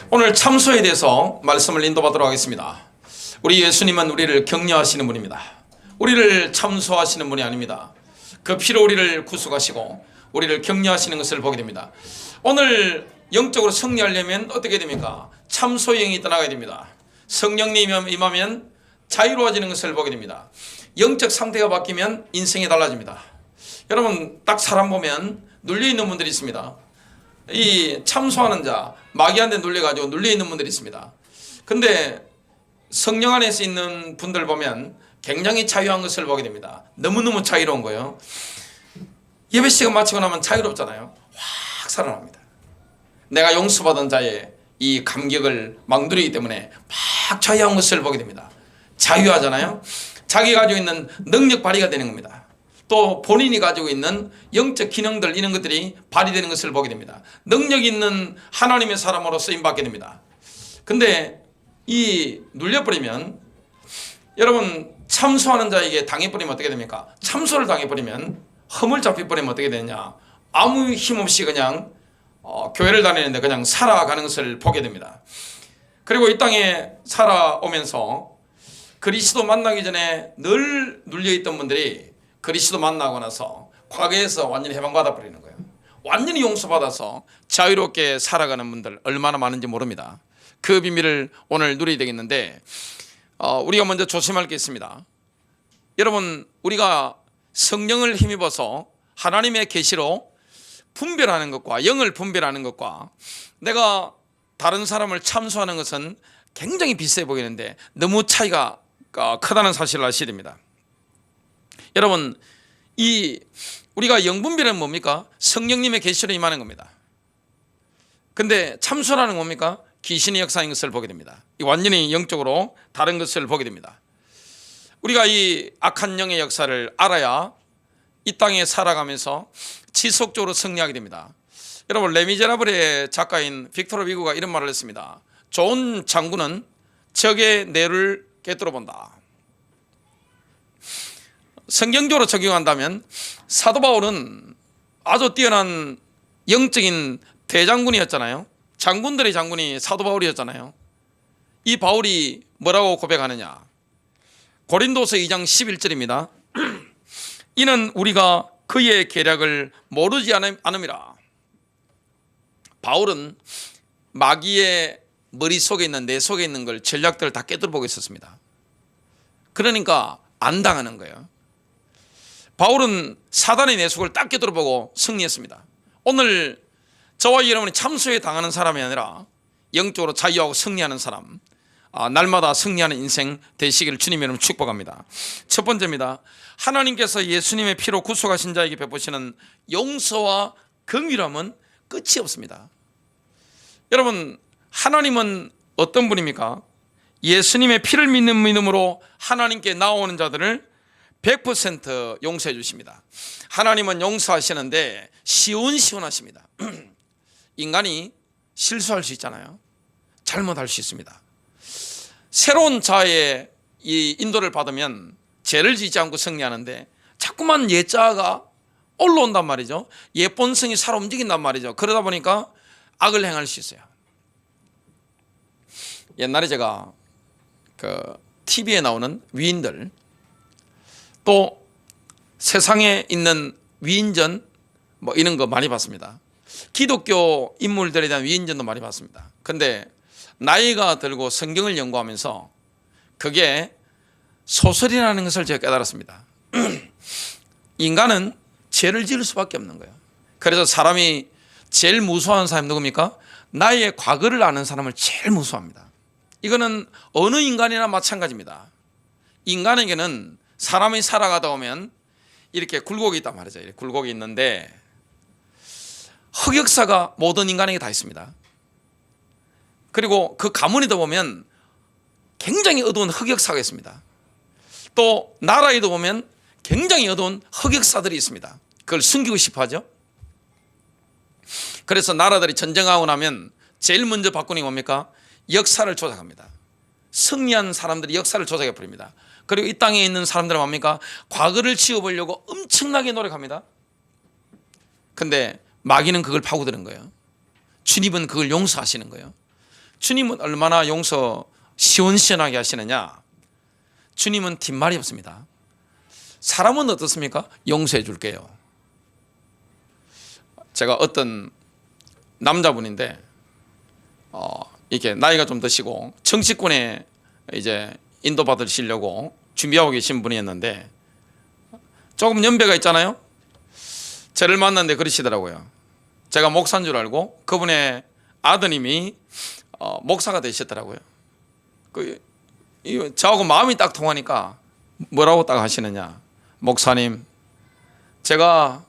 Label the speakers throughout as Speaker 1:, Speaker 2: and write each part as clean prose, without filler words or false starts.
Speaker 1: 오늘 참소에 대해서 말씀을 인도받도록 하겠습니다. 우리 예수님은 우리를 격려하시는 분입니다. 우리를 참소하시는 분이 아닙니다. 그 피로 우리를 구속하시고 우리를 격려하시는 것을 보게 됩니다. 오늘 영적으로 승리하려면 어떻게 됩니까? 참소의 영이 떠나가야 됩니다. 성령님이 임하면 자유로워지는 것을 보게 됩니다. 영적 상태가 바뀌면 인생이 달라집니다. 여러분, 딱 사람 보면 눌려있는 분들이 있습니다. 이 참소하는 자, 마귀한테 눌려가지고 눌려있는 분들이 있습니다. 근데 성령 안에서 있는 분들 보면 굉장히 자유한 것을 보게 됩니다. 너무너무 자유로운 거예요. 예배 시간 마치고 나면 자유롭잖아요. 확 살아납니다. 내가 용서받은 자의 이 감격을 막 누리기 때문에 막 자유한 것을 보게 됩니다. 자유하잖아요. 자기가 가지고 있는 능력 발휘가 되는 겁니다. 또 본인이 가지고 있는 영적 기능들, 이런 것들이 발휘되는 것을 보게 됩니다. 능력 있는 하나님의 사람으로 쓰임받게 됩니다. 근데 이 눌려버리면, 여러분, 참소하는 자에게 당해버리면 어떻게 됩니까? 참소를 당해버리면, 허물 잡혀버리면 어떻게 되느냐? 아무 힘없이 그냥 교회를 다니는데 그냥 살아가는 것을 보게 됩니다. 그리고 이 땅에 살아오면서 그리스도 만나기 전에 늘 눌려있던 분들이 그리스도 만나고 나서 과거에서 완전히 해방받아 버리는 거예요. 완전히 용서받아서 자유롭게 살아가는 분들 얼마나 많은지 모릅니다. 그 비밀을 오늘 누리게 되겠는데, 우리가 먼저 조심할 게 있습니다. 여러분, 우리가 성령을 힘입어서 하나님의 계시로 분별하는 것과 영을 분별하는 것과 내가 다른 사람을 참소하는 것은 굉장히 비슷해 보이는데 너무 차이가 크다는 사실을 아셔야 됩니다. 여러분, 우리가 영분별은 뭡니까? 성령님의 계시로 임하는 겁니다. 근데 참소라는 뭡니까? 귀신의 역사인 것을 보게 됩니다. 완전히 영적으로 다른 것을 보게 됩니다. 우리가 이 악한 영의 역사를 알아야 이 땅에 살아가면서 지속적으로 승리하게 됩니다. 여러분, 레미제라블의 작가인 빅토르 위고가 이런 말을 했습니다. 좋은 장군은 적의 뇌를 꿰뚫어 본다. 성경적으로 적용한다면 사도 바울은 아주 뛰어난 영적인 대장군이었잖아요. 장군들의 장군이 사도 바울이었잖아요. 이 바울이 뭐라고 고백하느냐? 고린도서 2장 11절입니다. 이는 우리가 그의 계략을 모르지 않음이라. 바울은 마귀의 머릿속에 있는, 내 속에 있는 걸, 전략들을 다 깨뚫어보고 있었습니다. 그러니까 안 당하는 거예요. 바울은 사단의 내 속을 딱 깨뚫어보고 승리했습니다. 오늘 저와 여러분이 참소에 당하는 사람이 아니라 영적으로 자유하고 승리하는 사람, 날마다 승리하는 인생 되시기를 주님 이름으로 축복합니다. 첫 번째입니다. 하나님께서 예수님의 피로 구속하신 자에게 베푸시는 용서와 긍휼함은 끝이 없습니다. 여러분, 하나님은 어떤 분입니까? 예수님의 피를 믿음으로 하나님께 나오는 자들을 100% 용서해 주십니다. 하나님은 용서하시는데 시원시원하십니다. 인간이 실수할 수 있잖아요. 잘못할 수 있습니다. 새로운 자의 이 인도를 받으면 죄를 짓지 않고 승리하는데 자꾸만 옛자가 올라온단 말이죠. 옛 본성이 살아 움직인단 말이죠. 그러다 보니까 악을 행할 수 있어요. 옛날에 제가 TV에 나오는 위인들, 또 세상에 있는 위인전 이런 거 많이 봤습니다. 기독교 인물들에 대한 위인전도 많이 봤습니다. 근데 나이가 들고 성경을 연구하면서 그게 소설이라는 것을 제가 깨달았습니다. 인간은 죄를 지을 수밖에 없는 거예요. 그래서 사람이 제일 무서워하는 사람이 누굽니까? 나의 과거를 아는 사람을 제일 무서워합니다. 이거는 어느 인간이나 마찬가지입니다. 인간에게는 사람이 살아가다 보면 이렇게 굴곡이 있단 말이죠. 이렇게 굴곡이 있는데 흑역사가 모든 인간에게 다 있습니다. 그리고 그 가문이다 보면 굉장히 어두운 흑역사가 있습니다. 또 나라에도 보면 굉장히 어두운 흑역사들이 있습니다. 그걸 숨기고 싶어 하죠. 그래서 나라들이 전쟁하고 나면 제일 먼저 바꾸는 게 뭡니까? 역사를 조작합니다. 승리한 사람들이 역사를 조작해 버립니다. 그리고 이 땅에 있는 사람들은 뭡니까? 과거를 지워보려고 엄청나게 노력합니다. 근데 마귀는 그걸 파고드는 거예요. 주님은 그걸 용서하시는 거예요. 주님은 얼마나 용서 시원시원하게 하시느냐. 주님은 뒷말이 없습니다. 사람은 어떻습니까? 용서해 줄게요. 제가 어떤 남자분인데 이게 나이가 좀 드시고 정치권에 이제 인도받으시려고 준비하고 계신 분이었는데 조금 연배가 있잖아요. 저를 만났는데 그러시더라고요. 제가 목사인 줄 알고 그분의 아드님이 목사가 되셨더라고요. 저하고 마음이 딱 통하니까 뭐라고 딱 하시느냐. 목사님, 제가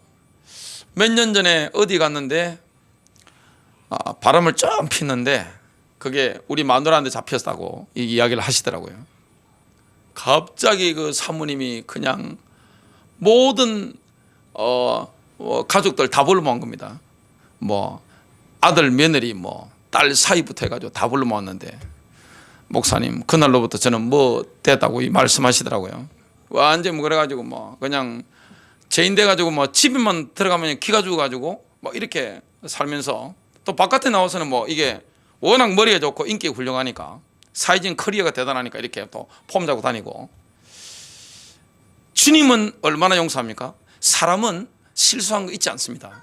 Speaker 1: 몇 년 전에 어디 갔는데 바람을 좀 피는데 그게 우리 마누라한테 잡혔다고 이 이야기를 하시더라고요. 갑자기 그 사모님이 그냥 모든 가족들 다 불러 모은 겁니다. 뭐 아들, 며느리, 뭐 딸 사이부터 해가지고 다 불러 모았는데 목사님, 그날로부터 저는 뭐 됐다고 말씀하시더라고요. 완전 뭐 그래가지고 뭐 그냥 죄인 돼가지고 뭐 집에만 들어가면 기가 죽어가지고 뭐 이렇게 살면서 또 바깥에 나와서는 뭐 이게 워낙 머리가 좋고 인기가 훌륭하니까 사회적인 커리어가 대단하니까 이렇게 또 폼 잡고 다니고. 주님은 얼마나 용서합니까? 사람은 실수한 거 잊지 않습니다.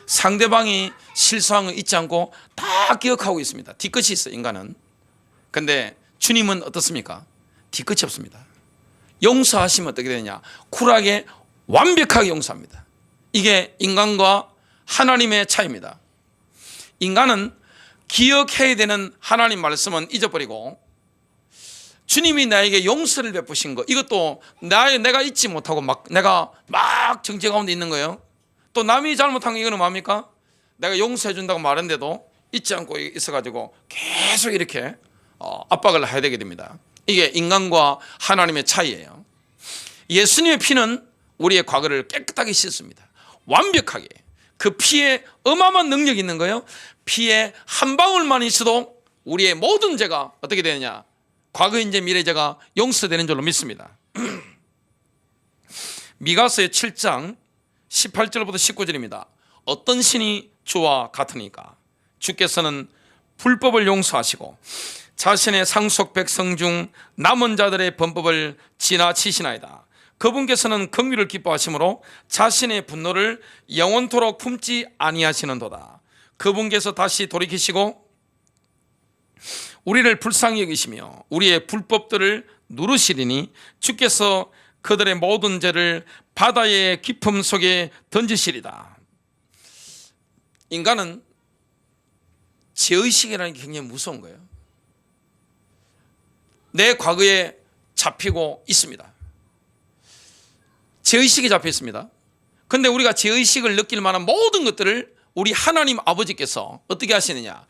Speaker 1: 상대방이 실수한 거 잊지 않고 다 기억하고 있습니다. 뒤끝이 있어요, 인간은. 근데 주님은 어떻습니까? 뒤끝이 없습니다. 용서하시면 어떻게 되느냐? 쿨하게 완벽하게 용서합니다. 이게 인간과 하나님의 차이입니다. 인간은 기억해야 되는 하나님 말씀은 잊어버리고 주님이 나에게 용서를 베푸신 거, 이것도 내가 잊지 못하고 내가 막 정죄 가운데 있는 거예요. 또 남이 잘못한 거 이거는 뭡니까? 내가 용서해 준다고 말했는데도 잊지 않고 있어가지고 계속 이렇게 압박을 해야 되게 됩니다. 이게 인간과 하나님의 차이예요. 예수님의 피는 우리의 과거를 깨끗하게 씻습니다. 완벽하게. 그 피에 어마어마한 능력이 있는 거예요. 피에 한 방울만 있어도 우리의 모든 죄가 어떻게 되느냐? 과거인지 미래죄가 용서되는 줄로 믿습니다. 미가서의 7장 18절부터 19절입니다. 어떤 신이 주와 같으니까? 주께서는 불법을 용서하시고 자신의 상속 백성 중 남은 자들의 범법을 지나치시나이다. 그분께서는 긍휼을 기뻐하심으로 자신의 분노를 영원토록 품지 아니하시는도다. 그분께서 다시 돌이키시고 우리를 불쌍히 여기시며 우리의 불법들을 누르시리니 주께서 그들의 모든 죄를 바다의 깊음 속에 던지시리다. 인간은 죄의식이라는 게 굉장히 무서운 거예요. 내 과거에 잡히고 있습니다. 죄의식이 잡혀 있습니다. 그런데 우리가 죄의식을 느낄 만한 모든 것들을 우리 하나님 아버지께서 어떻게 하시느냐?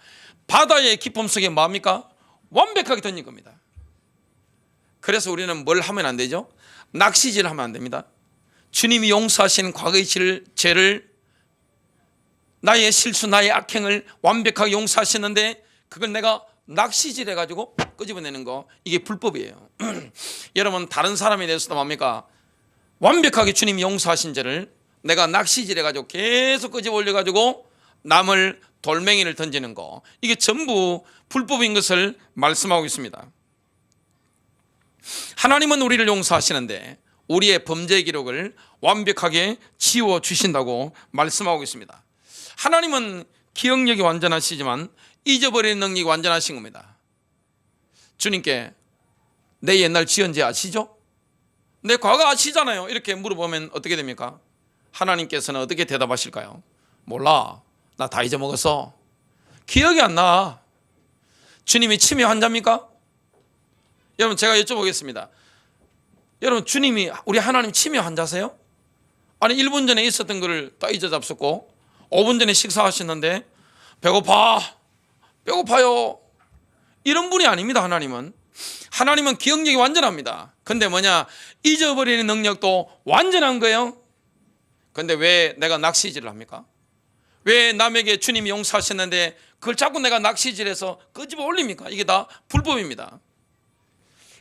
Speaker 1: 바다의 깊음 속에 뭡니까? 완벽하게 던진 겁니다. 그래서 우리는 뭘 하면 안 되죠? 낚시질을 하면 안 됩니다. 주님이 용서하신 과거의 죄를, 나의 실수, 나의 악행을 완벽하게 용서하셨는데 그걸 내가 낚시질 해가지고 끄집어내는 거, 이게 불법이에요. 여러분, 다른 사람에 대해서도 뭡니까? 완벽하게 주님이 용서하신 죄를 내가 낚시질 해가지고 계속 끄집어 올려가지고 남을 돌멩이를 던지는 거, 이게 전부 불법인 것을 말씀하고 있습니다. 하나님은 우리를 용서하시는데 우리의 범죄 기록을 완벽하게 지워주신다고 말씀하고 있습니다. 하나님은 기억력이 완전하시지만 잊어버리는 능력이 완전하신 겁니다. 주님께 내 옛날 지은 죄 아시죠? 내 과거 아시잖아요. 이렇게 물어보면 어떻게 됩니까? 하나님께서는 어떻게 대답하실까요? 몰라, 나 다 잊어먹었어. 기억이 안 나. 주님이 치매 환자입니까? 여러분, 제가 여쭤보겠습니다. 여러분, 주님이, 우리 하나님 치매 환자세요? 아니 1분 전에 있었던 거를 다 잊어잡섰고 5분 전에 식사하셨는데 배고파요, 이런 분이 아닙니다. 하나님은 기억력이 완전합니다. 근데 뭐냐? 잊어버리는 능력도 완전한 거예요. 근데 왜 내가 낚시질을 합니까? 왜 남에게 주님이 용서하셨는데 그걸 자꾸 내가 낚시질해서 끄집어 올립니까? 이게 다 불법입니다.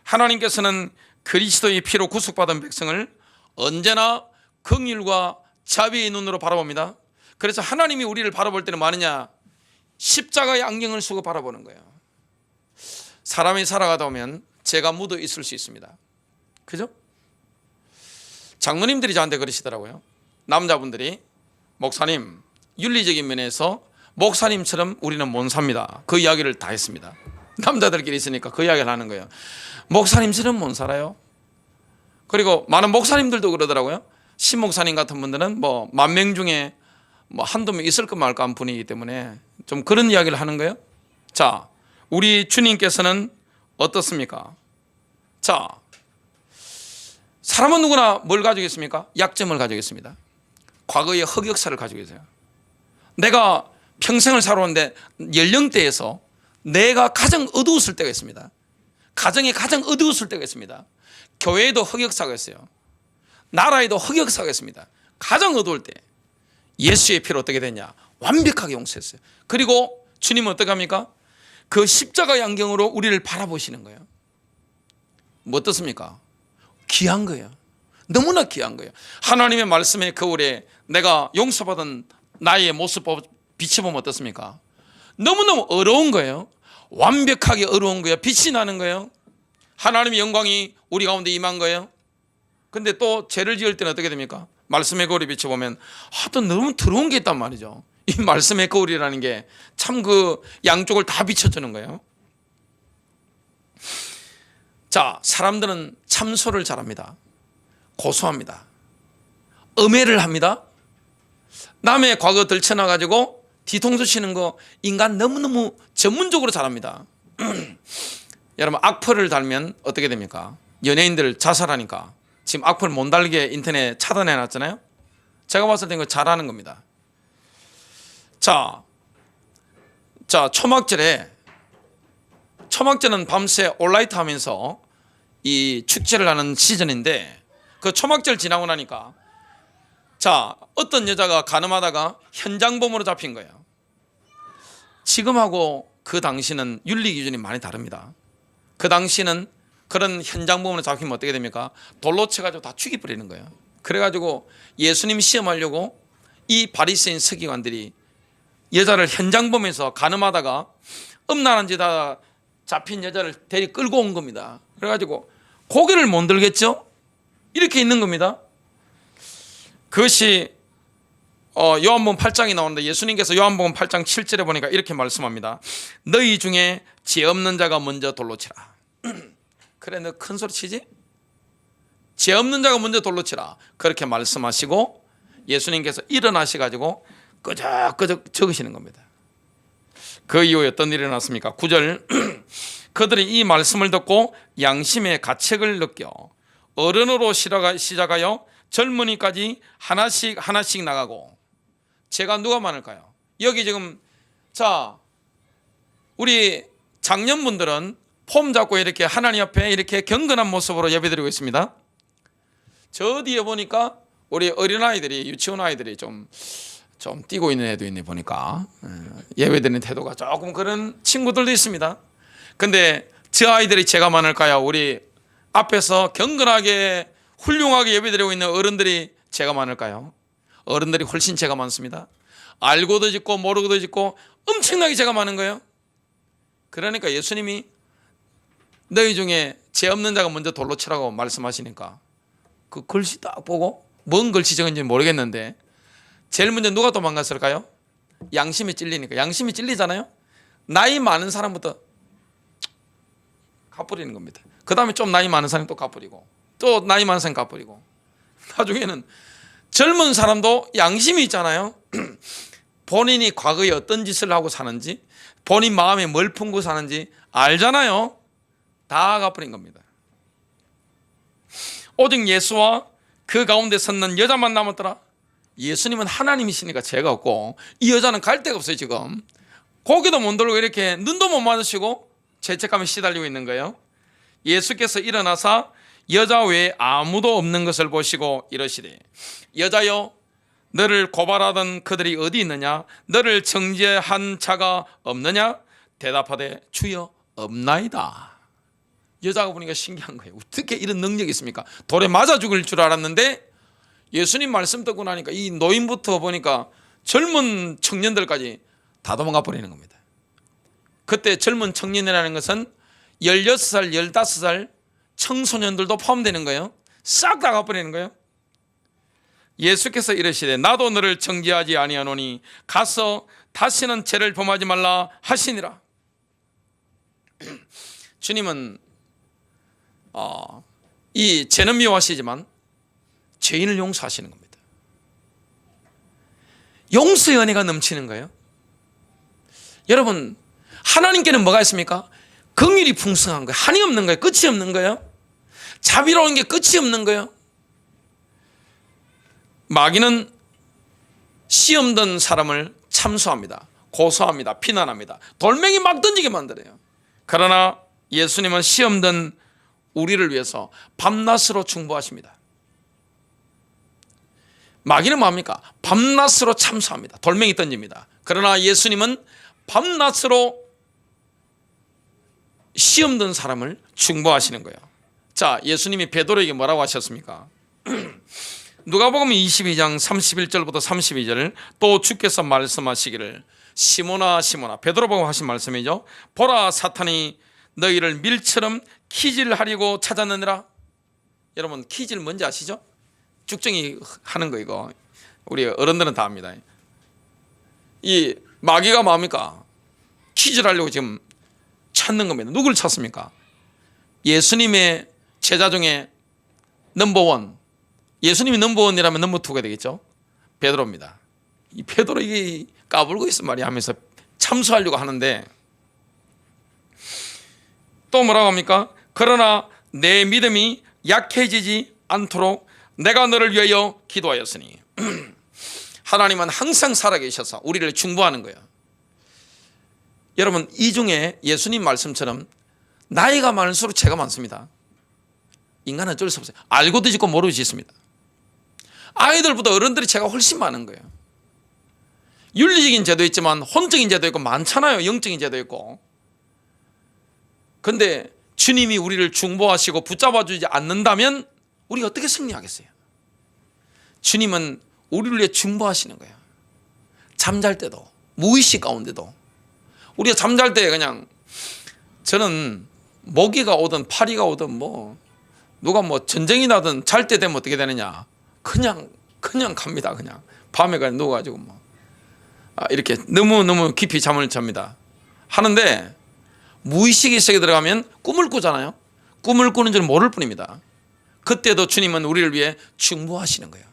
Speaker 1: 하나님께서는 그리스도의 피로 구속받은 백성을 언제나 긍휼과 자비의 눈으로 바라봅니다. 그래서 하나님이 우리를 바라볼 때는 뭐하느냐? 십자가의 안경을 쓰고 바라보는 거예요. 사람이 살아가다 보면 죄가 묻어 있을 수 있습니다. 그죠? 장로님들이 저한테 그러시더라고요. 남자분들이 목사님, 윤리적인 면에서 목사님처럼 우리는 못 삽니다. 그 이야기를 다 했습니다. 남자들끼리 있으니까 그 이야기를 하는 거예요. 목사님처럼 못 살아요. 그리고 많은 목사님들도 그러더라고요. 신목사님 같은 분들은 뭐 10,000명 중에 뭐 한두 명 있을까 말까 한 분이기 때문에 좀 그런 이야기를 하는 거예요. 자, 우리 주님께서는 어떻습니까? 자, 사람은 누구나 뭘 가지고 있습니까? 약점을 가지고 있습니다. 과거의 흑역사를 가지고 있어요. 내가 평생을 살아오는데 연령대에서 내가 가장 어두웠을 때가 있습니다. 가정이 가장 어두웠을 때가 있습니다. 교회에도 흑역사가 있어요. 나라에도 흑역사가 있습니다. 가장 어두울 때 예수의 피로 어떻게 됐냐? 완벽하게 용서했어요. 그리고 주님은 어떻게 합니까? 그 십자가의 안경으로 우리를 바라보시는 거예요. 뭐 어떻습니까? 귀한 거예요. 너무나 귀한 거예요. 하나님의 말씀의 거울에 내가 용서받은 나의 모습 비춰보면 어떻습니까? 너무너무 어려운 거예요. 완벽하게 어려운 거예요. 빛이 나는 거예요. 하나님의 영광이 우리 가운데 임한 거예요. 근데 또 죄를 지을 때는 어떻게 됩니까? 말씀의 거울에 비춰보면 또 너무 더러운 게 있단 말이죠. 이 말씀의 거울이라는 게 참 그 양쪽을 다 비춰주는 거예요. 자, 사람들은 참소를 잘합니다. 고소합니다. 음해를 합니다. 남의 과거 들춰놔가지고 뒤통수 치는 거 인간 너무너무 전문적으로 잘합니다. 여러분, 악플을 달면 어떻게 됩니까? 연예인들 자살하니까 지금 악플 못 달게 인터넷 차단해 놨잖아요. 제가 봤을 때 이거 잘하는 겁니다. 자, 초막절은 밤새 올라이트 하면서 이 축제를 하는 시즌인데 그 초막절 지나고 나니까 자, 어떤 여자가 가늠하다가 현장범으로 잡힌 거예요. 지금하고 그 당시는 윤리 기준이 많이 다릅니다. 그 당시는 그런 현장범으로 잡히면 어떻게 됩니까? 돌로 쳐가지고 다 죽여버리는 거예요. 그래가지고 예수님 시험하려고 이 바리새인 서기관들이 여자를 현장범에서 가늠하다가 음란한 짓하다 잡힌 여자를 데리 끌고 온 겁니다. 그래가지고 고개를 못 들겠죠? 이렇게 있는 겁니다. 그것이 요한복음 8장이 나오는데 예수님께서 요한복음 8장 7절에 보니까 이렇게 말씀합니다. 너희 중에 죄 없는 자가 먼저 돌로 치라. 그래, 너 큰 소리 치지? 죄 없는 자가 먼저 돌로 치라. 그렇게 말씀하시고 예수님께서 일어나셔가지고 끄적끄적 적으시는 겁니다. 그 이후에 어떤 일이 일어났습니까? 9절 그들이 이 말씀을 듣고 양심의 가책을 느껴 어른으로 시작하여 젊은이까지 하나씩 나가고. 죄가 누가 많을까요? 여기 지금 자, 우리 장년분들은 폼 잡고 이렇게 하나님 앞에 이렇게 경건한 모습으로 예배드리고 있습니다. 저 뒤에 보니까 우리 어린아이들이, 유치원 아이들이 좀 뛰고 있는 애도 있네 보니까. 예배드리는 태도가 조금 그런 친구들도 있습니다. 근데 저 아이들이 죄가 많을까요? 우리 앞에서 경건하게 훌륭하게 예배드리고 있는 어른들이 죄가 많을까요? 어른들이 훨씬 죄가 많습니다. 알고도 짓고 모르고도 짓고 엄청나게 죄가 많은 거예요. 그러니까 예수님이 너희 중에 죄 없는 자가 먼저 돌로 치라고 말씀하시니까 그 글씨 딱 보고 뭔 글씨 적은지 모르겠는데 제일 먼저 누가 도망갔을까요? 양심이 찔리니까. 양심이 찔리잖아요. 나이 많은 사람부터 갚으리는 겁니다. 그 다음에 좀 나이 많은 사람이 또 갚으리고 또 나이 많은 사람이 갚으리고 나중에는 젊은 사람도 양심이 있잖아요. 본인이 과거에 어떤 짓을 하고 사는지 본인 마음에 뭘 품고 사는지 알잖아요. 다 갚으린 겁니다. 오직 예수와 그 가운데 섰는 여자만 남았더라. 예수님은 하나님이시니까 죄가 없고 이 여자는 갈 데가 없어요. 지금 고개도 못 들고 이렇게 눈도 못 마주치고 죄책감에 시달리고 있는 거예요. 예수께서 일어나사 여자 외에 아무도 없는 것을 보시고 이러시되 여자여 너를 고발하던 그들이 어디 있느냐? 너를 정죄한 자가 없느냐? 대답하되 주여 없나이다. 여자가 보니까 신기한 거예요. 어떻게 이런 능력이 있습니까? 돌에 맞아 죽을 줄 알았는데 예수님 말씀 듣고 나니까 이 노인부터 보니까 젊은 청년들까지 다 도망가 버리는 겁니다. 그때 젊은 청년이라는 것은 16살, 15살 청소년들도 포함되는 거예요. 싹 다 가버리는 거예요. 예수께서 이르시되 나도 너를 정죄하지 아니하노니 가서 다시는 죄를 범하지 말라 하시니라. 주님은 이 죄는 미워하시지만 죄인을 용서하시는 겁니다. 용서의 은혜가 넘치는 거예요. 여러분, 하나님께는 뭐가 있습니까? 긍휼이 풍성한 거예요. 한이 없는 거예요. 끝이 없는 거예요. 자비로운 게 끝이 없는 거예요. 마귀는 시험 든 사람을 참소합니다. 고소합니다. 비난합니다. 돌멩이 막 던지게 만들어요. 그러나 예수님은 시험 든 우리를 위해서 밤낮으로 중보하십니다. 마귀는 뭡니까? 밤낮으로 참소합니다. 돌멩이 던집니다. 그러나 예수님은 밤낮으로 시험 든 사람을 중보하시는 거예요. 자, 예수님이 베드로에게 뭐라고 하셨습니까? 누가복음 22장 31절부터 32절, 또 주께서 말씀하시기를 시몬아 시몬아, 베드로보고 하신 말씀이죠. 보라, 사탄이 너희를 밀처럼 키질하려고 찾았느니라. 여러분, 키질 뭔지 아시죠? 쭉정이 하는 거. 이거 우리 어른들은 다 압니다. 이 마귀가 뭡니까? 키질하려고 지금 찾는 겁니다. 누굴 찾습니까? 예수님의 제자 중에 넘버원, 예수님이 넘버원이라면 넘버2가 되겠죠. 베드로입니다. 이 베드로 이게 까불고 있어 말이야 하면서 참수하려고 하는데 또 뭐라고 합니까? 그러나 내 믿음이 약해지지 않도록 내가 너를 위하여 기도하였으니. 하나님은 항상 살아계셔서 우리를 중보하는 거예요. 여러분, 이 중에 예수님 말씀처럼 나이가 많을수록 죄가 많습니다. 인간은 어쩔 수 없어요. 알고도 짓고 모르고 짓습니다. 아이들보다 어른들이 죄가 훨씬 많은 거예요. 윤리적인 죄도 있지만 혼적인 죄도 있고 많잖아요. 영적인 죄도 있고. 그런데 주님이 우리를 중보하시고 붙잡아주지 않는다면 우리가 어떻게 승리하겠어요? 주님은 우리를 위해 중보하시는 거예요. 잠잘 때도, 무의식 가운데도. 우리가 잠잘 때 그냥, 저는 모기가 오든 파리가 오든 뭐 누가 뭐 전쟁이 나든 잘 때 되면 어떻게 되느냐, 그냥 갑니다. 그냥 밤에 그냥 누워가지고 뭐 이렇게 너무 깊이 잠을 잡니다. 하는데 무의식이 속에 들어가면 꿈을 꾸잖아요. 꿈을 꾸는 줄 모를 뿐입니다. 그때도 주님은 우리를 위해 중보하시는 거예요.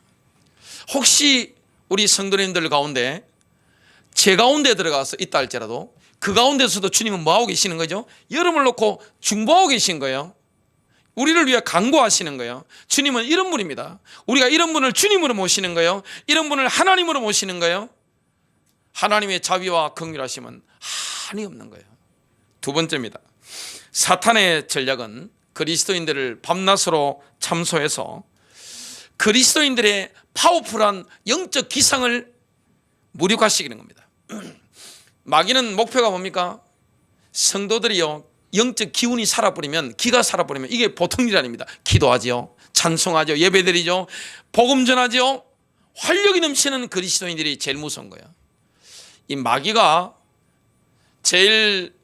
Speaker 1: 혹시 우리 성도님들 가운데 죄 가운데 들어가서 있다 할지라도 그 가운데서도 주님은 뭐하고 계시는 거죠? 여름을 놓고 중보하고 계신 거예요. 우리를 위해 간구하시는 거예요. 주님은 이런 분입니다. 우리가 이런 분을 주님으로 모시는 거예요. 이런 분을 하나님으로 모시는 거예요. 하나님의 자비와 긍휼하심은 한이 없는 거예요. 두 번째입니다. 사탄의 전략은 그리스도인들을 밤낮으로 참소해서 그리스도인들의 파워풀한 영적 기상을 무력화시키는 겁니다. 마귀는 목표가 뭡니까? 성도들이요, 영적 기운이 살아버리면, 기가 살아버리면 이게 보통 일 아닙니다. 기도하지요, 찬송하죠, 예배드리죠, 복음 전하죠. 활력이 넘치는 그리스도인들이 제일 무서운 거예요. 이 마귀가 제일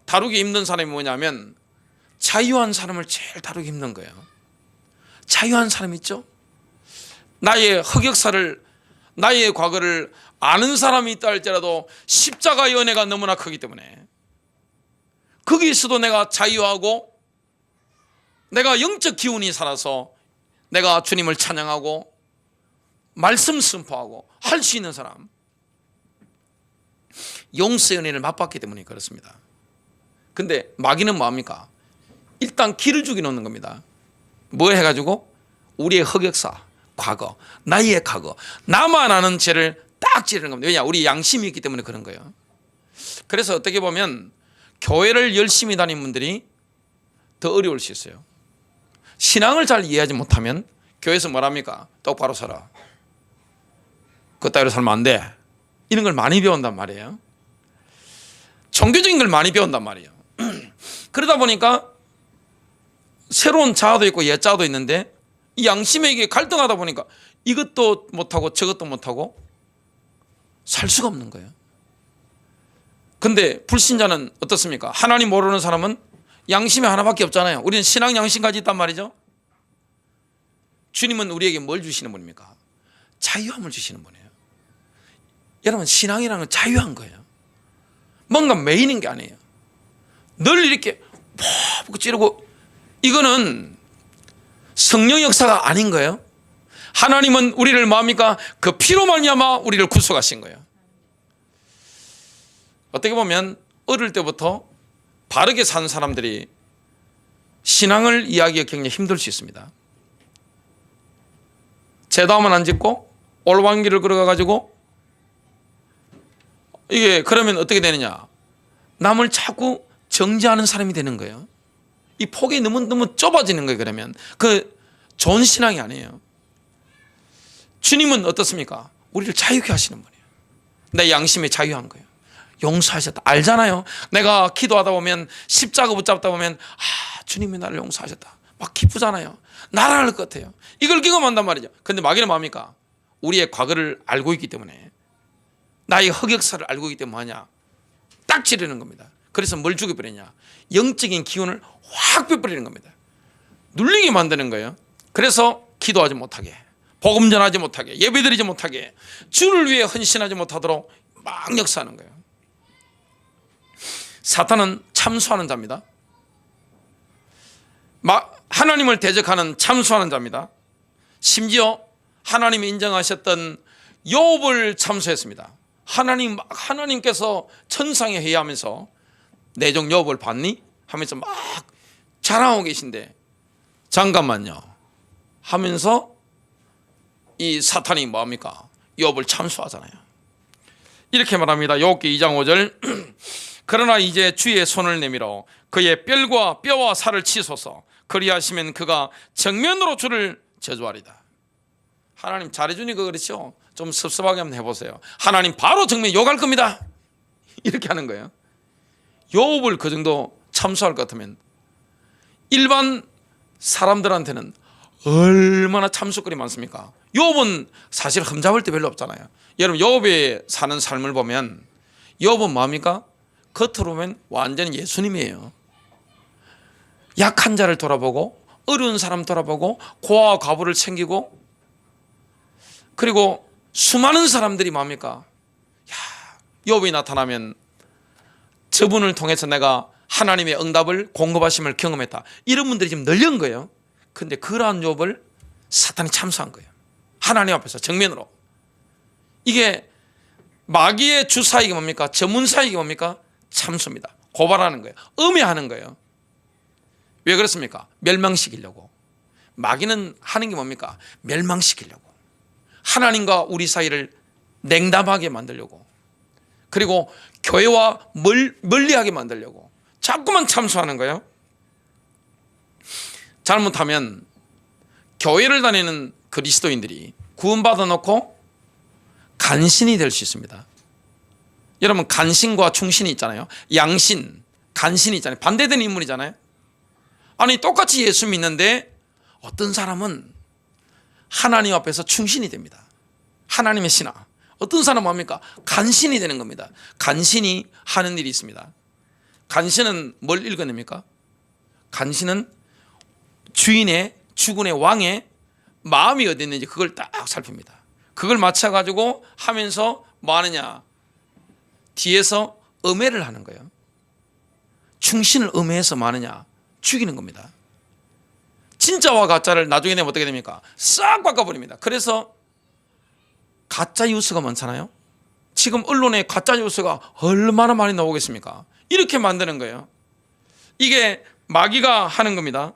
Speaker 1: 다루기 힘든 사람이 뭐냐면 자유한 사람을 제일 다루기 힘든 거예요. 자유한 사람 있죠? 나의 흑역사를, 나의 과거를 아는 사람이 있다 할지라도 십자가의 은혜가 너무나 크기 때문에 거기에서도 내가 자유하고 내가 영적 기운이 살아서 내가 주님을 찬양하고 말씀 선포하고 할 수 있는 사람, 용서의 은혜를 맛봤기 때문에 그렇습니다. 근데 마귀는 뭐합니까? 일단 기를 죽여 놓는 겁니다. 뭘 해가지고? 우리의 흑역사, 과거, 나의 과거, 나만 아는 죄를 딱 찌르는 겁니다. 왜냐? 우리 양심이 있기 때문에 그런 거예요. 그래서 어떻게 보면 교회를 열심히 다니는 분들이 더 어려울 수 있어요. 신앙을 잘 이해하지 못하면 교회에서 뭐랍니까? 똑바로 살아, 그따위로 살면 안 돼, 이런 걸 많이 배운단 말이에요. 종교적인 걸 많이 배운단 말이에요. 그러다 보니까 새로운 자아도 있고 옛자아도 있는데 이 양심에게 갈등하다 보니까 이것도 못하고 저것도 못하고 살 수가 없는 거예요. 근데 불신자는 어떻습니까? 하나님 모르는 사람은 양심이 하나밖에 없잖아요. 우리는 신앙 양심까지 있단 말이죠. 주님은 우리에게 뭘 주시는 분입니까? 자유함을 주시는 분이에요. 여러분, 신앙이라는 건 자유한 거예요. 뭔가 매이는 게 아니에요. 늘 이렇게 푹 찌르고, 이거는 성령 역사가 아닌 거예요. 하나님은 우리를 뭐합니까? 그 피로 말미암아 우리를 구속하신 거예요. 어떻게 보면 어릴 때부터 바르게 산 사람들이 신앙을 이야기하기 굉장히 힘들 수 있습니다. 제다만 안 짓고 올방길을 걸어가가지고, 이게 그러면 어떻게 되느냐? 남을 자꾸 정죄하는 사람이 되는 거예요. 이 폭이 너무 좁아지는 거예요. 그러면 그 좋은 신앙이 아니에요. 주님은 어떻습니까? 우리를 자유케 하시는 분이에요. 내 양심에 자유한 거예요. 용서하셨다. 알잖아요. 내가 기도하다 보면, 십자가 붙잡다 보면, 주님이 나를 용서하셨다. 막 기쁘잖아요. 날아갈 것 같아요. 이걸 경험한단 말이죠. 근데 마귀는 뭡니까? 우리의 과거를 알고 있기 때문에, 나의 흑역사를 알고 있기 때문에 뭐하냐? 딱 찌르는 겁니다. 그래서 뭘 죽여버리냐? 영적인 기운을 확 빼버리는 겁니다. 눌리게 만드는 거예요. 그래서 기도하지 못하게, 복음 전하지 못하게, 예배드리지 못하게, 주를 위해 헌신하지 못하도록 막 역사하는 거예요. 사탄은 참수하는 자입니다. 하나님을 대적하는 참수하는 자입니다. 심지어 하나님이 인정하셨던 욥을 참수했습니다. 하나님께서 천상에 회의하면서 내 종 욥을 봤니? 하면서 막 자랑하고 계신데, 잠깐만요 하면서 이 사탄이 뭐합니까? 욥을 참수하잖아요. 이렇게 말합니다. 욥기 2장 5절 그러나 이제 주의 손을 내밀어 그의 뼈와 살을 치소서. 그리하시면 그가 정면으로 주를 저주하리다. 하나님 잘해주니까 그렇죠. 좀 섭섭하게 한번 해보세요. 하나님 바로 정면 욕할 겁니다. 이렇게 하는 거예요. 욥을 그 정도 참수할 것 같으면 일반 사람들한테는 얼마나 참수거리 많습니까? 욥은 사실 흠잡을 때 별로 없잖아요. 여러분, 욥이 사는 삶을 보면 욥은 뭐합니까? 겉으로 보면 완전히 예수님이에요. 약한 자를 돌아보고, 어려운 사람 돌아보고, 고아와 과부를 챙기고, 그리고 수많은 사람들이 뭐합니까? 욥이 나타나면 저분을 통해서 내가 하나님의 응답을 공급하심을 경험했다. 이런 분들이 지금 널린 거예요. 근데 그러한 욥을 사탄이 참수한 거예요. 하나님 앞에서 정면으로. 이게 마귀의 주사익이 뭡니까? 전문사익이 뭡니까? 참수입니다. 고발하는 거예요. 음해하는 거예요. 왜 그렇습니까? 멸망시키려고. 마귀는 하는 게 뭡니까? 멸망시키려고. 하나님과 우리 사이를 냉담하게 만들려고, 그리고 교회와 멀리하게 만들려고 자꾸만 참수하는 거예요. 잘못하면 교회를 다니는 그리스도인들이 구원받아 놓고 간신이 될 수 있습니다. 여러분, 간신과 충신이 있잖아요. 양신, 간신이 있잖아요. 반대되는 인물이잖아요. 아니, 똑같이 예수 믿는데 어떤 사람은 하나님 앞에서 충신이 됩니다. 하나님의 신하. 어떤 사람은 뭡니까? 간신이 되는 겁니다. 간신이 하는 일이 있습니다. 간신은 뭘 읽어냅니까? 간신은 주인의, 주군의, 왕의 마음이 어디 있는지 그걸 딱 살핍니다. 그걸 맞춰가지고 하면서 뭐 하느냐? 뒤에서 음해를 하는 거예요. 충신을 음해해서 뭐 하느냐? 죽이는 겁니다. 진짜와 가짜를 나중에 내면 어떻게 됩니까? 싹 바꿔버립니다. 그래서 가짜 뉴스가 많잖아요. 지금 언론에 가짜 뉴스가 얼마나 많이 나오겠습니까? 이렇게 만드는 거예요. 이게 마귀가 하는 겁니다.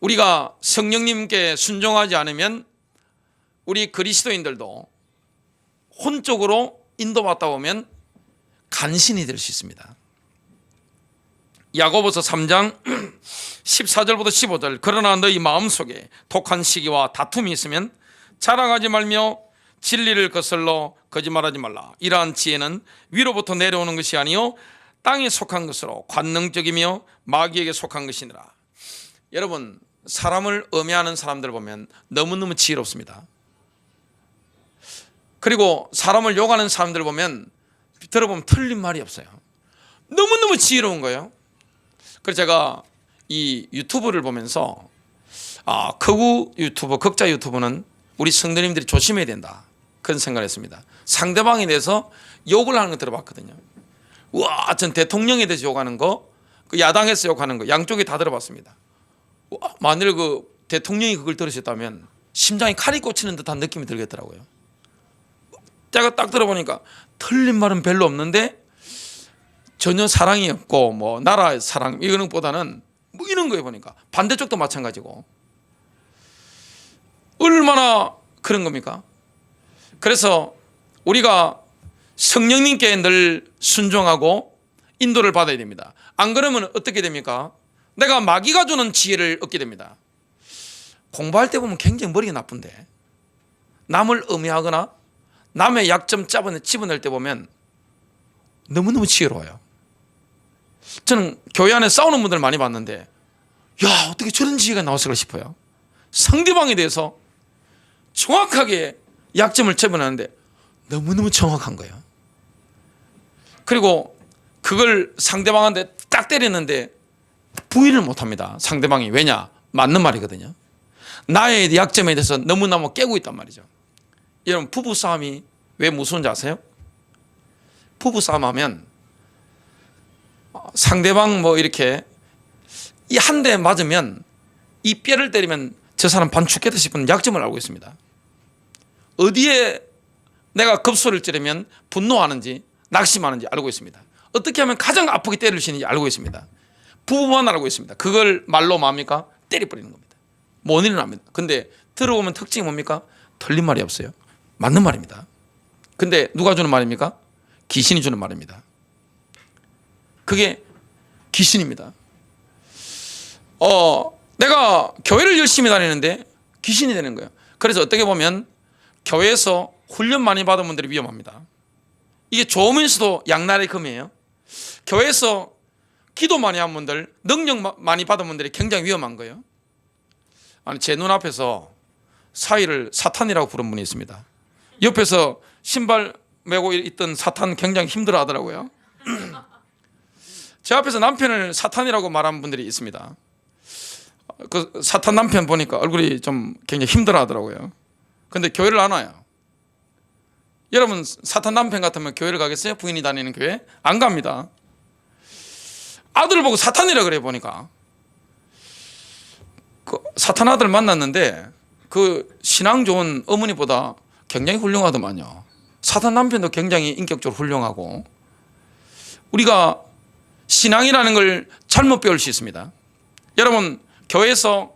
Speaker 1: 우리가 성령님께 순종하지 않으면 우리 그리스도인들도 혼적으로 인도받다 보면 간신이 될 수 있습니다. 야고보서 3장 14절부터 15절 그러나 너희 마음속에 독한 시기와 다툼이 있으면 자랑하지 말며 진리를 거슬러 거짓말하지 말라. 이러한 지혜는 위로부터 내려오는 것이 아니요 땅에 속한 것으로 관능적이며 마귀에게 속한 것이니라. 여러분, 사람을 음해하는 사람들 보면 너무너무 지혜롭습니다. 그리고 사람을 욕하는 사람들 보면 들어보면 틀린 말이 없어요. 너무너무 지혜로운 거예요. 그래서 제가 이 유튜브를 보면서 극우 유튜버, 극자 유튜버는 우리 성도님들이 조심해야 된다, 그런 생각을 했습니다. 상대방에 대해서 욕을 하는 거 들어봤거든요. 와, 전 대통령에 대해서 욕하는 거, 그 야당에서 욕하는 거, 양쪽에 다 들어봤습니다. 와, 만일 그 대통령이 그걸 들으셨다면 심장이 칼이 꽂히는 듯한 느낌이 들겠더라고요. 제가 딱 들어보니까 틀린 말은 별로 없는데 전혀 사랑이 없고 뭐 나라의 사랑 이거는 보다는 뭐 이런 거에 보니까 반대쪽도 마찬가지고 얼마나 그런 겁니까? 그래서 우리가 성령님께 늘 순종하고 인도를 받아야 됩니다. 안 그러면 어떻게 됩니까? 내가 마귀가 주는 지혜를 얻게 됩니다. 공부할 때 보면 굉장히 머리가 나쁜데 남을 음해하거나 남의 약점 집어낼 때 보면 너무너무 지혜로워요. 저는 교회 안에 싸우는 분들 많이 봤는데 야, 어떻게 저런 지혜가 나왔을까 싶어요. 상대방에 대해서 정확하게 약점을 집어내는데 너무너무 정확한 거예요. 그리고 그걸 상대방한테 딱 때리는데 부인을 못합니다. 상대방이. 왜냐? 맞는 말이거든요. 나의 약점에 대해서 너무너무 깨고 있단 말이죠. 여러분, 부부싸움이 왜 무서운지 아세요? 부부싸움 하면 상대방 뭐 이렇게 이 한 대 맞으면 이 뼈를 때리면 저 사람 반 죽겠다 싶은 약점을 알고 있습니다. 어디에 내가 급소를 찌르면 분노하는지 낙심하는지 알고 있습니다. 어떻게 하면 가장 아프게 때릴 수 있는지 알고 있습니다. 부부만 알고 있습니다. 그걸 말로 뭡니까? 때려버리는 겁니다. 못 일어납니다. 근데 들어보면 특징이 뭡니까? 틀린 말이 없어요. 맞는 말입니다. 근데 누가 주는 말입니까? 귀신이 주는 말입니다. 그게 귀신입니다. 내가 교회를 열심히 다니는데 귀신이 되는 거예요. 그래서 어떻게 보면 교회에서 훈련 많이 받은 분들이 위험합니다. 이게 좋으면서도 양날의 검이에요. 교회에서 기도 많이 한 분들, 능력 많이 받은 분들이 굉장히 위험한 거예요. 아니, 제 눈앞에서 사위를 사탄이라고 부른 분이 있습니다. 옆에서 신발 메고 있던 사탄 굉장히 힘들어 하더라고요. 제 앞에서 남편을 사탄이라고 말한 분들이 있습니다. 그 사탄 남편 보니까 얼굴이 좀 굉장히 힘들어 하더라고요. 근데 교회를 안 와요. 여러분, 사탄 남편 같으면 교회를 가겠어요? 부인이 다니는 교회? 안 갑니다. 아들을 보고 사탄이라 그래. 보니까 그 사탄 아들 만났는데 그 신앙 좋은 어머니보다 굉장히 훌륭하더만요. 사탄 남편도 굉장히 인격적으로 훌륭하고. 우리가 신앙이라는 걸 잘못 배울 수 있습니다. 여러분, 교회에서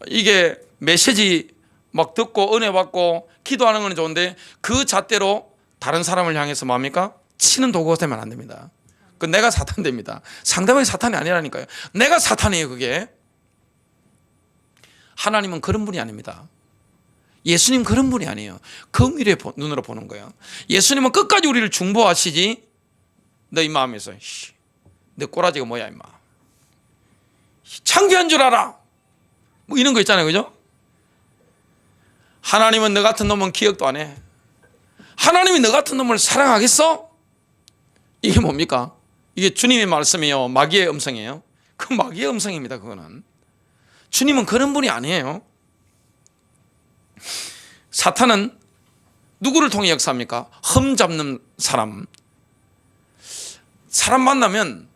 Speaker 1: 이게 메시지 막 듣고 은혜 받고 기도하는 건 좋은데 그 잣대로 다른 사람을 향해서 뭡니까? 치는 도구가 되면 안 됩니다. 그 내가 사탄 됩니다. 상대방이 사탄이 아니라니까요. 내가 사탄이에요. 그게. 하나님은 그런 분이 아닙니다. 예수님 그런 분이 아니에요. 긍휼의 눈으로 보는 거예요. 예수님은 끝까지 우리를 중보하시지 너 이 마음에서 너 꼬라지가 뭐야 임마, 창피한 줄 알아, 뭐 이런 거 있잖아요. 그죠? 하나님은 너 같은 놈은 기억도 안 해. 하나님이 너 같은 놈을 사랑하겠어? 이게 뭡니까? 이게 주님의 말씀이에요? 마귀의 음성이에요? 그 마귀의 음성입니다. 그거는. 주님은 그런 분이 아니에요. 사탄은 누구를 통해 역사합니까? 흠 잡는 사람. 사람 만나면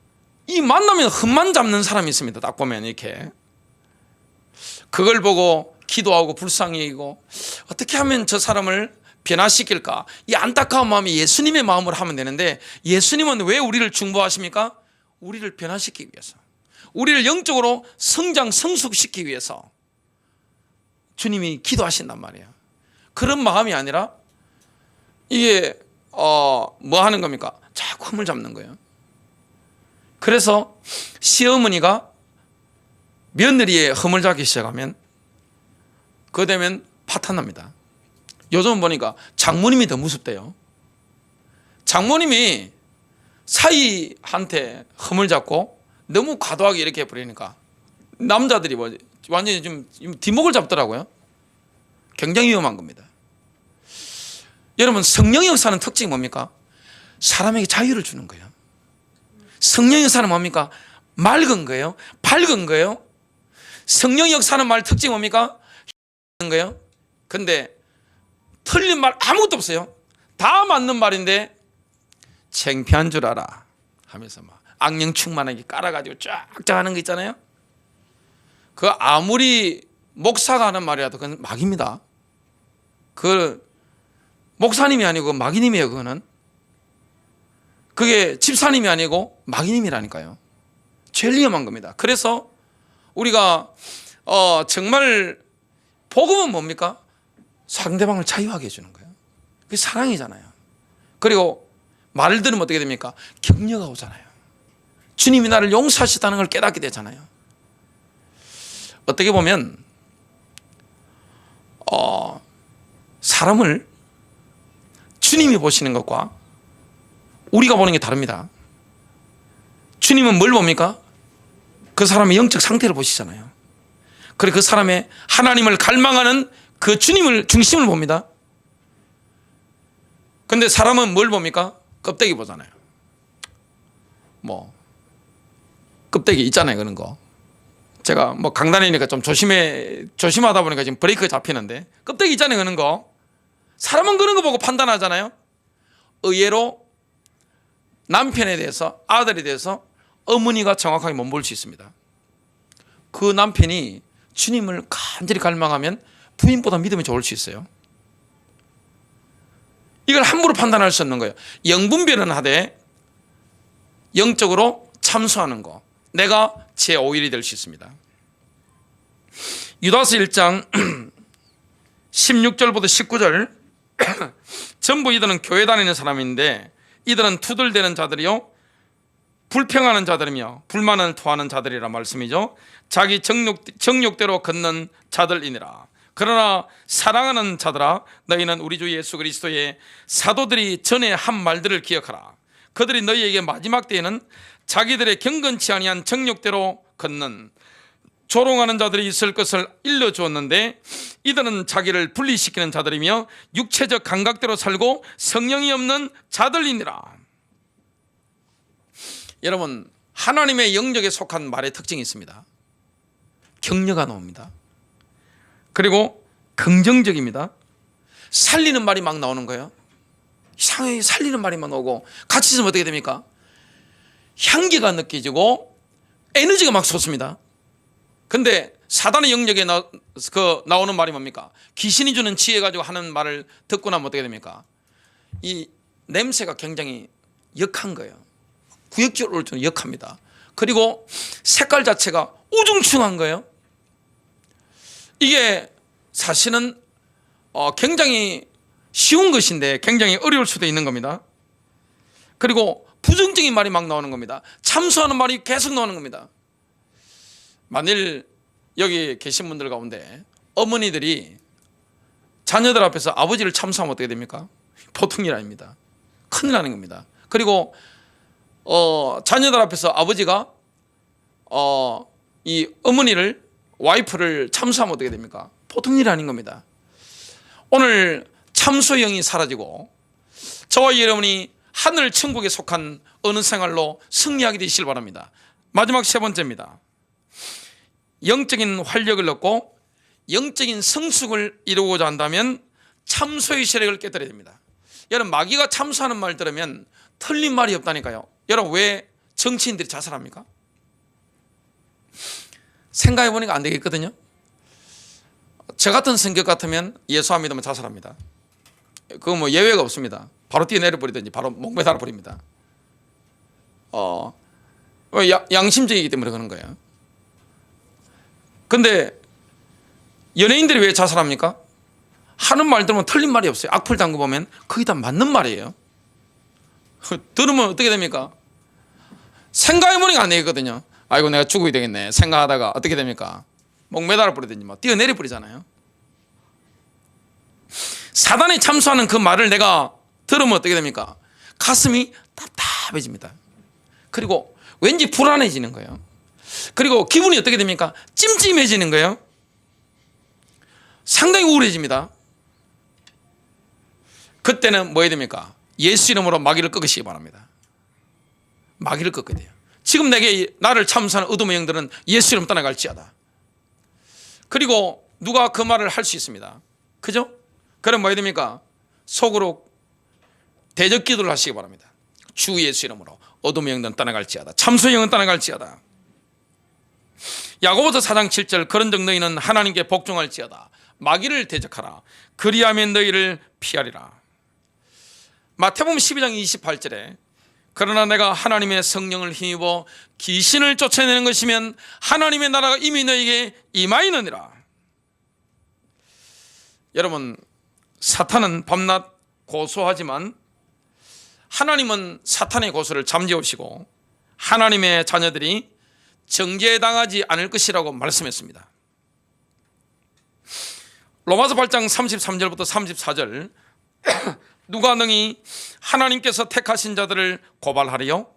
Speaker 1: 흠만 잡는 사람이 있습니다. 딱 보면 이렇게. 그걸 보고 기도하고 불쌍히 여기고 어떻게 하면 저 사람을 변화시킬까? 이 안타까운 마음이 예수님의 마음으로 하면 되는데 예수님은 왜 우리를 중보하십니까? 우리를 변화시키기 위해서, 우리를 영적으로 성장 성숙시키기 위해서 주님이 기도하신단 말이에요. 그런 마음이 아니라 이게 뭐 하는 겁니까? 자꾸 흠을 잡는 거예요. 그래서 시어머니가 며느리의 흠을 잡기 시작하면 그거 되면 파탄납니다. 요즘 보니까 장모님이 더 무섭대요. 장모님이 사위한테 흠을 잡고 너무 과도하게 이렇게 해버리니까 남자들이 완전히 좀 뒷목을 잡더라고요. 굉장히 위험한 겁니다. 여러분, 성령의 역사는 특징이 뭡니까? 사람에게 자유를 주는 거예요. 성령의 역사는 뭡니까? 맑은 거예요. 밝은 거예요. 성령의 역사는 말 특징이 뭡니까? 거예요. 근데 틀린 말 아무것도 없어요. 다 맞는 말인데 창피한 줄 알아 하면서 막 악령 충만하게 깔아가지고 쫙쫙 하는 거 있잖아요. 그 아무리 목사가 하는 말이라도 그건 막입니다. 그 목사님이 아니고 마귀님이에요. 그거는 그게 집사님이 아니고 마귀님이라니까요. 제일 위험한 겁니다. 그래서 우리가 정말 복음은 뭡니까? 상대방을 자유하게 해주는 거예요. 그게 사랑이잖아요. 그리고 말을 들으면 어떻게 됩니까? 격려가 오잖아요. 주님이 나를 용서하셨다는 걸 깨닫게 되잖아요. 어떻게 보면 사람을 주님이 보시는 것과 우리가 보는 게 다릅니다. 주님은 뭘 봅니까? 그 사람의 영적 상태를 보시잖아요. 그리고 그 사람의 하나님을 갈망하는 그 주님을 중심을 봅니다. 근데 사람은 뭘 봅니까? 껍데기 보잖아요. 뭐 껍데기 있잖아요. 그런 거 제가 뭐 강단이니까 좀 조심하다 보니까 지금 브레이크 잡히는데 껍데기 있잖아요. 그런 거 사람은 그런 거 보고 판단하잖아요. 의외로 남편에 대해서 아들에 대해서 어머니가 정확하게 못 볼 수 있습니다. 그 남편이 주님을 간절히 갈망하면 부인보다 믿음이 좋을 수 있어요. 이걸 함부로 판단할 수 없는 거예요. 영분별은 하되 영적으로 참수하는 거, 내가 제 오일이 될 수 있습니다. 유다서 1장 16절부터 19절 전부 이들은 교회 다니는 사람인데 이들은 투덜대는 자들이요 불평하는 자들이며 불만을 토하는 자들이라 말씀이죠. 자기 정욕대로 걷는 자들이니라. 그러나 사랑하는 자들아 너희는 우리 주 예수 그리스도의 사도들이 전에 한 말들을 기억하라. 그들이 너희에게 마지막 때에는 자기들의 경건치 아니한 정욕대로 걷는 조롱하는 자들이 있을 것을 일러주었는데 이들은 자기를 분리시키는 자들이며 육체적 감각대로 살고 성령이 없는 자들이니라. 여러분, 하나님의 영역에 속한 말의 특징이 있습니다. 격려가 나옵니다. 그리고 긍정적입니다. 살리는 말이 막 나오는 거예요. 이상하게 살리는 말이 막 나오고 같이 있으면 어떻게 됩니까? 향기가 느껴지고 에너지가 막 솟습니다. 근데 사단의 영역에 나오는 말이 뭡니까? 귀신이 주는 지혜 가지고 하는 말을 듣고 나면 어떻게 됩니까? 이 냄새가 굉장히 역한 거예요. 구역질을 좀 역합니다. 그리고 색깔 자체가 우중충한 거예요. 이게 사실은 굉장히 쉬운 것인데 굉장히 어려울 수도 있는 겁니다. 그리고 부정적인 말이 막 나오는 겁니다. 참수하는 말이 계속 나오는 겁니다. 만일 여기 계신 분들 가운데 어머니들이 자녀들 앞에서 아버지를 참수하면 어떻게 됩니까? 보통 일 아닙니다. 큰일 나는 겁니다. 그리고 자녀들 앞에서 아버지가 이 어머니를 와이프를 참수하면 어떻게 됩니까? 보통 일이 아닌 겁니다. 오늘 참수의 영이 사라지고 저와 여러분이 하늘 천국에 속한 어느 생활로 승리하게 되시길 바랍니다. 마지막 세 번째입니다. 영적인 활력을 얻고 영적인 성숙을 이루고자 한다면 참수의 세력을 깨뜨려야 됩니다. 여러분, 마귀가 참수하는 말 들으면 틀린 말이 없다니까요. 여러분, 왜 정치인들이 자살합니까? 생각해 보니까 안 되겠거든요. 저 같은 성격 같으면 예수 안 믿으면 자살합니다. 그거 뭐 예외가 없습니다. 바로 뛰어내려 버리든지 바로 목 매달아 버립니다. 양심적이기 때문에 그런 거예요. 근데 연예인들이 왜 자살합니까? 하는 말 들으면 틀린 말이 없어요. 악플 담고 보면 거의 다 맞는 말이에요. 들으면 어떻게 됩니까? 생각해보니까 안 되겠거든요. 아이고 내가 죽어야 되겠네 생각하다가 어떻게 됩니까? 목 매달아 버리든지 뭐 뛰어내려 버리잖아요. 사단이 참수하는 그 말을 내가 들으면 어떻게 됩니까? 가슴이 답답해집니다. 그리고 왠지 불안해지는 거예요. 그리고 기분이 어떻게 됩니까? 찜찜해지는 거예요. 상당히 우울해집니다. 그때는 뭐 해야 됩니까? 예수 이름으로 마귀를 꺾으시기 바랍니다. 마귀를 꺾어야 돼요. 지금 나를 참수하는 어둠의 영들은 예수 이름 떠나갈지어다. 그리고 누가 그 말을 할 수 있습니다. 그죠? 그럼 뭐 해야 됩니까? 속으로 대적 기도를 하시기 바랍니다. 주 예수 이름으로 어둠의 영들은 떠나갈지어다. 참수의 영은 떠나갈지어다. 야고보서 4장 7절 그런즉 너희는 하나님께 복종할지어다. 마귀를 대적하라. 그리하면 너희를 피하리라. 마태복음 12장 28절에 그러나 내가 하나님의 성령을 힘입어 귀신을 쫓아내는 것이면 하나님의 나라가 이미 너희에게 임하이느니라. 여러분, 사탄은 밤낮 고소하지만 하나님은 사탄의 고소를 잠재우시고 하나님의 자녀들이 정죄당하지 않을 것이라고 말씀했습니다. 로마서 8장 33절부터 34절 누가 능히 하나님께서 택하신 자들을 고발하리요?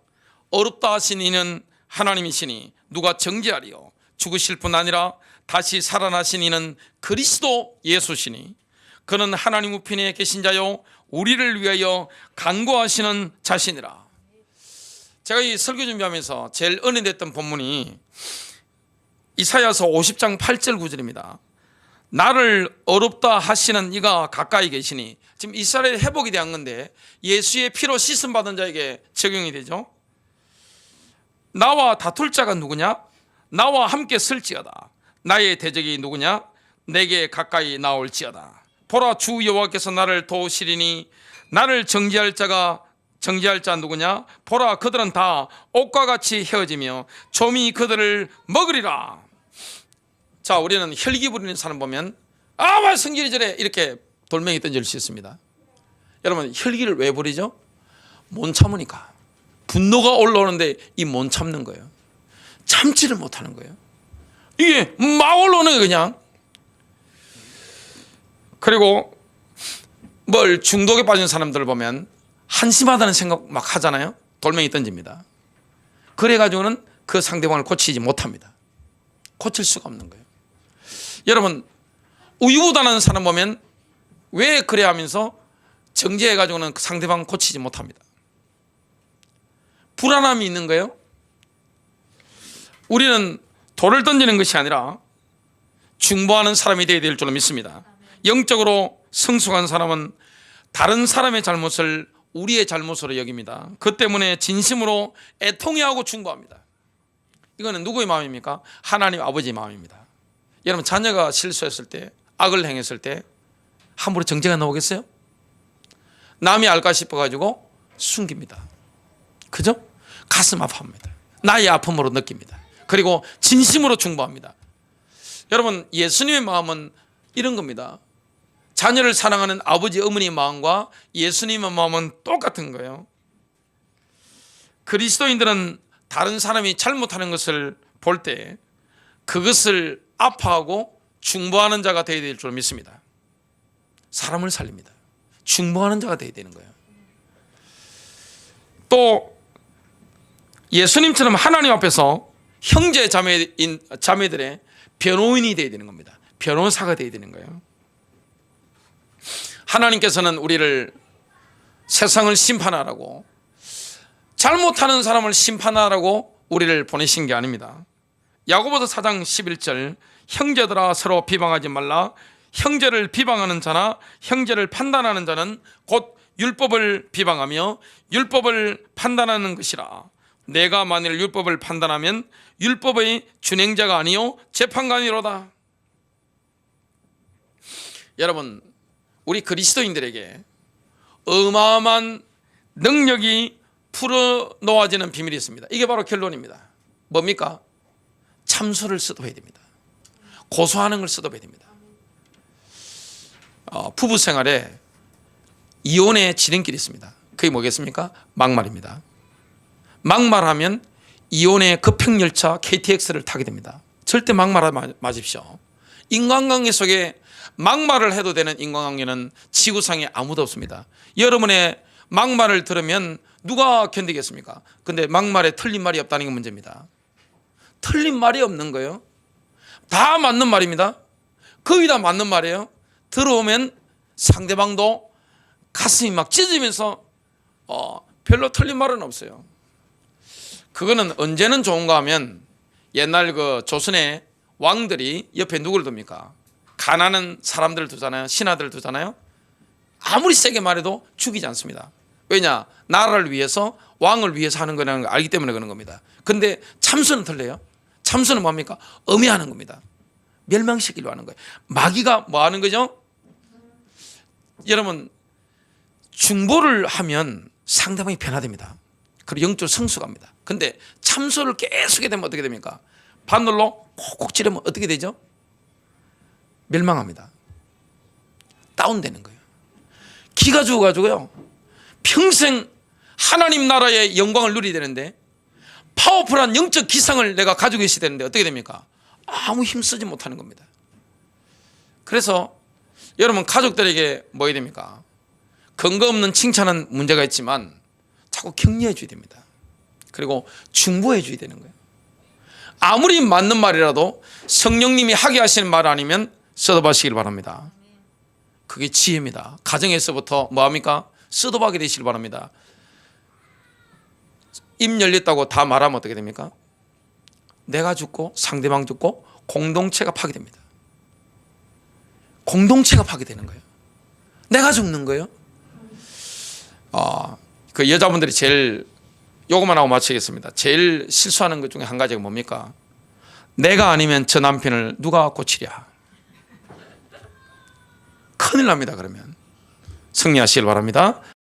Speaker 1: 어렵다 하신 이는 하나님이시니 누가 정죄하리요? 죽으실 뿐 아니라 다시 살아나신 이는 그리스도 예수시니 그는 하나님 우편에 계신 자요 우리를 위하여 간구하시는 자신이라. 제가 이 설교 준비하면서 제일 은혜됐던 본문이 이사야서 50장 8절 9절입니다. 나를 어렵다 하시는 이가 가까이 계시니, 지금 이스라엘 회복에 대한 건데 예수의 피로 씻음 받은 자에게 적용이 되죠. 나와 다툴 자가 누구냐? 나와 함께 설지어다. 나의 대적이 누구냐? 내게 가까이 나올지어다. 보라, 주 여호와께서 나를 도우시리니 나를 정죄할 자 누구냐? 보라, 그들은 다 옷과 같이 헤어지며 좀이 그들을 먹으리라. 자, 우리는 혈기 부리는 사람 보면 왜 성질이 저래 이렇게 돌멩이 던질 수 있습니다. 여러분, 혈기를 왜 부리죠? 못 참으니까. 분노가 올라오는데 이 못 참는 거예요. 참지를 못하는 거예요. 이게 막 올라오는 거예요, 그냥. 그리고 뭘 중독에 빠진 사람들을 보면 한심하다는 생각 막 하잖아요. 돌멩이 던집니다. 그래가지고는 그 상대방을 고치지 못합니다. 고칠 수가 없는 거예요. 여러분, 우유부단한 사람 보면 왜 그래 하면서 정죄해가지고는 그 상대방을 고치지 못합니다. 불안함이 있는 거예요. 우리는 돌을 던지는 것이 아니라 중보하는 사람이 되어야 될 줄로 믿습니다. 영적으로 성숙한 사람은 다른 사람의 잘못을 우리의 잘못으로 여깁니다. 그 때문에 진심으로 애통해하고 중보합니다. 이거는 누구의 마음입니까? 하나님 아버지의 마음입니다. 여러분, 자녀가 실수했을 때, 악을 행했을 때 함부로 정죄가 나오겠어요? 남이 알까 싶어가지고 숨깁니다. 그죠? 가슴 아파합니다. 나의 아픔으로 느낍니다. 그리고 진심으로 중보합니다. 여러분, 예수님의 마음은 이런 겁니다. 자녀를 사랑하는 아버지 어머니의 마음과 예수님의 마음은 똑같은 거예요. 그리스도인들은 다른 사람이 잘못하는 것을 볼 때 그것을 아파하고 중보하는 자가 되어야 될 줄 믿습니다. 사람을 살립니다. 중보하는 자가 되어야 되는 거예요. 또 예수님처럼 하나님 앞에서 형제 자매들의 변호인이 되어야 되는 겁니다. 변호사가 되어야 되는 거예요. 하나님께서는 우리를 세상을 심판하라고, 잘못하는 사람을 심판하라고 우리를 보내신 게 아닙니다. 야고보서 4장 11절 형제들아 서로 비방하지 말라. 형제를 비방하는 자나 형제를 판단하는 자는 곧 율법을 비방하며 율법을 판단하는 것이라. 내가 만일 율법을 판단하면 율법의 준행자가 아니요 재판관이로다. 여러분, 우리 그리스도인들에게 어마어마한 능력이 풀어놓아지는 비밀이 있습니다. 이게 바로 결론입니다. 뭡니까? 참소를 쓰도해야 됩니다. 고소하는 걸 쓰도해야 됩니다. 부부 생활에 이혼의 지름길이 있습니다. 그게 뭐겠습니까? 막말입니다. 막말하면 이혼의 급행열차 KTX를 타게 됩니다. 절대 막말하지 마십시오. 인간관계 속에 막말을 해도 되는 인간관계는 지구상에 아무도 없습니다. 여러분의 막말을 들으면 누가 견디겠습니까? 근데 막말에 틀린 말이 없다는 게 문제입니다. 틀린 말이 없는 거예요. 다 맞는 말입니다. 거의 다 맞는 말이에요. 들어오면 상대방도 가슴이 막 찢어지면서 별로 틀린 말은 없어요. 그거는 언제는 좋은가 하면 옛날 그 조선의 왕들이 옆에 누구를 둡니까? 가난한 사람들을 두잖아요. 신하들을 두잖아요. 아무리 세게 말해도 죽이지 않습니다. 왜냐? 나라를 위해서, 왕을 위해서 하는 거라는 걸 알기 때문에 그런 겁니다. 근데 참수는 틀려요. 참수는 뭡니까? 엄해하는 겁니다. 멸망시키려 하는 거예요. 마귀가 뭐 하는 거죠? 여러분, 중보를 하면 상대방이 변화됩니다. 그리고 영적 성숙합니다. 근데 참소를 계속 하게 되면 어떻게 됩니까? 바늘로 콕콕 찌르면 어떻게 되죠? 멸망합니다. 다운되는 거예요. 기가 죽어가지고요, 평생 하나님 나라의 영광을 누리게 되는데, 파워풀한 영적 기상을 내가 가지고 있어야 되는데 어떻게 됩니까? 아무 힘쓰지 못하는 겁니다. 그래서 여러분, 가족들에게 뭐 해야 됩니까? 근거 없는 칭찬은 문제가 있지만 자꾸 격려해 줘야 됩니다. 그리고 중보해 줘야 되는 거예요. 아무리 맞는 말이라도 성령님이 하게 하시는 말 아니면 써도박시길 바랍니다. 그게 지혜입니다. 가정에서부터 뭐합니까? 써도박이 되시길 바랍니다. 입 열렸다고 다 말하면 어떻게 됩니까? 내가 죽고 상대방 죽고 공동체가 파괴됩니다. 공동체가 파괴되는 거예요. 내가 죽는 거예요. 그 여자분들이 제일, 요거만 하고 마치겠습니다. 제일 실수하는 것 중에 한 가지가 뭡니까? 내가 아니면 저 남편을 누가 고치랴. 큰일 납니다. 그러면 승리하시길 바랍니다.